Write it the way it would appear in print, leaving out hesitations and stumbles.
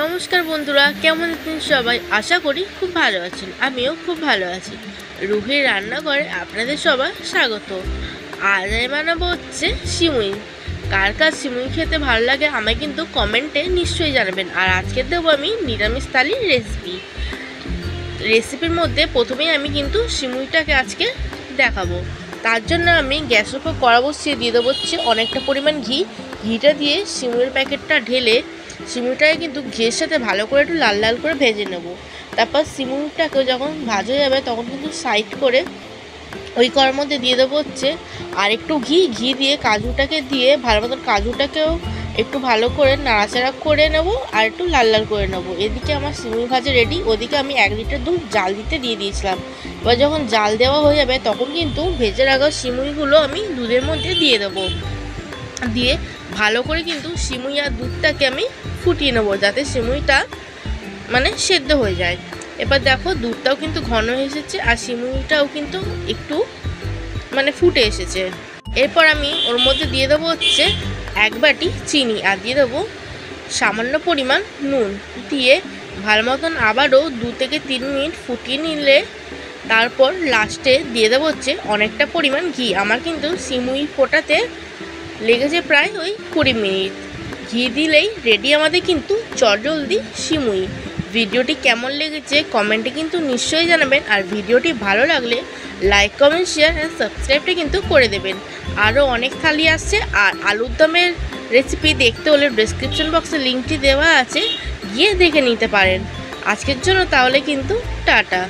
নমস্কার বন্ধুরা, কেমন আছেন সবাই? আশা করি খুব ভালো আছেন। আমিও খুব ভালো আছি। রুহির রান্নাঘরে আপনাদের সবার স্বাগত। আজ আমি বানাবো হচ্ছে সিমুই। কার কার সিমুই খেতে ভালো লাগে আমায় কিন্তু কমেন্টে নিশ্চয়ই জানাবেন। আর আজকে দেবো আমি নিরামিষ থালির রেসিপির মধ্যে প্রথমেই আমি কিন্তু সিমুইটাকে আজকে দেখাবো। তার জন্য আমি গ্যাসের উপর কড়া বসিয়ে দিয়ে দেবো হচ্ছে অনেকটা পরিমাণ ঘিটা দিয়ে সিমুইয়ের প্যাকেটটা ঢেলে সিমুইটাকে কিন্তু ঘিয়ের সাথে ভালো করে একটু লাল লাল করে ভেজে নেব। তারপর সিমুইটাকে যখন ভাজা যাবে তখন কিন্তু সাইড করে ওই কড়ার মধ্যে দিয়ে দেবো হচ্ছে আর একটু ঘি দিয়ে কাজুটাকে দিয়ে ভালো মতন কাজুটাকেও একটু ভালো করে নাড়াচাড়া করে নেব আর একটু লাল লাল করে নেব। এদিকে আমার সিমুই ভাজা রেডি। ওদিকে আমি 1 লিটার দুধ জাল দিতে দিয়ে দিয়েছিলাম। এবার যখন জাল দেওয়া হয়ে যাবে তখন কিন্তু ভেজে রাখা সিমুইগুলো আমি দুধের মধ্যে দিয়ে দেবো। দিয়ে ভালো করে কিন্তু সিমুই আর দুধটাকে আমি ফুটিয়ে নেবো যাতে সিমুইটা সেদ্ধ হয়ে যায়। এবার দেখো দুধটাও কিন্তু ঘন হয়ে এসেছে আর সিমুইটাও কিন্তু একটু ফুটে এসেছে। এরপর আমি ওর মধ্যে দিয়ে দেবো হচ্ছে 1 বাটি চিনি আর দিয়ে দেবো সামান্য পরিমাণ নুন দিয়ে ভালো মতন আবারও 2 থেকে 3 মিনিট ফুটিয়ে নিলে তারপর লাস্টে দিয়ে দেবো হচ্ছে অনেকটা পরিমাণ ঘি। আমার কিন্তু সিমুই ফোটাতে লেগেছে প্রায় ওই 20 মিনিট। ঘি দিলেই রেডি আমাদের কিন্তু চটজলদি সিমুই। ভিডিওটি কেমন লেগেছে কমেন্টে কিন্তু নিশ্চয়ই জানাবেন। আর ভিডিওটি ভালো লাগলে লাইক কমেন্ট শেয়ার অ্যান্ড সাবস্ক্রাইবটা কিন্তু করে দেবেন। আরও অনেক থালি আসছে। আর আলুর দমের রেসিপি দেখতে হলে ডেসক্রিপশন বক্সে লিঙ্কটি দেওয়া আছে, গিয়ে দেখে নিতে পারেন। আজকের জন্য তাহলে কিন্তু টাটা।